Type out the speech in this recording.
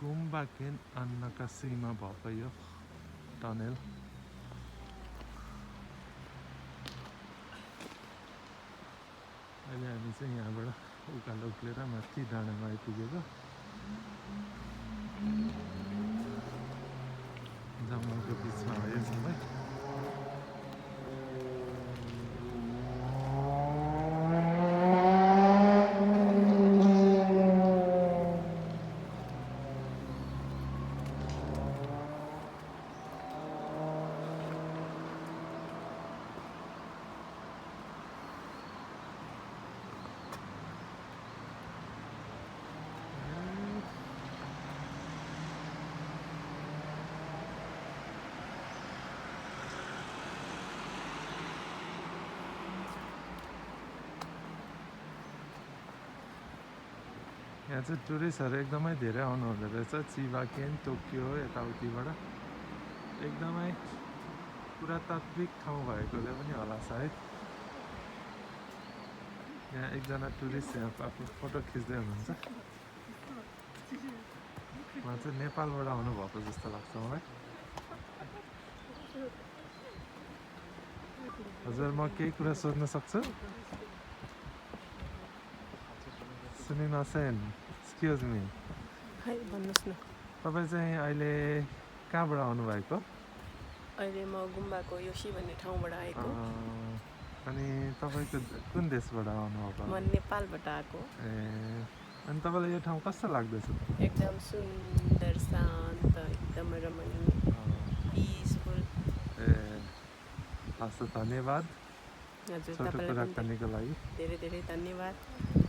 गुम्बा केन अन्नकासीमा भएको यो टनेल अहिले हामी चाहिँ यहाँबाट उकालो उक्लेर माथि डाँडामा आइपुगेको जङ्गलको बिचमा हो यो सबै यहाँ चाहिँ टुरिस्टहरू एकदमै धेरै आउनु हुँदो रहेछ चिबा केन टोकियो यताउतिबाट एकदमै पुरातात्विक ठाउँ भएकोले पनि होला सायद यहाँ एकजना टुरिस्ट यहाँ आफ्नो फोटो खिच्दै हुनुहुन्छ उहाँ चाहिँ नेपालबाट आउनुभएको जस्तो लाग्छ मलाई हजुर म केही कुरा सोध्न सक्छु सुनिमासेन एक्सक्युज मी हाई भन्नुहोस् न तपाईँ चाहिँ अहिले कहाँबाट आउनुभएको अहिले म गुम्बाको योसी भन्ने ठाउँबाट आएको अनि तपाईँको कुन देशबाट आउनुभएको म नेपालबाट आएको ए अनि तपाईँलाई यो ठाउँ कस्तो लाग्दैछ एकदम सुन्दर शान्त एकदमै रमणीय पिसफुल ए हस् त धन्यवाद हजुर छोटो तपाईँलाई कुराकानीको लागि धेरै धेरै धन्यवाद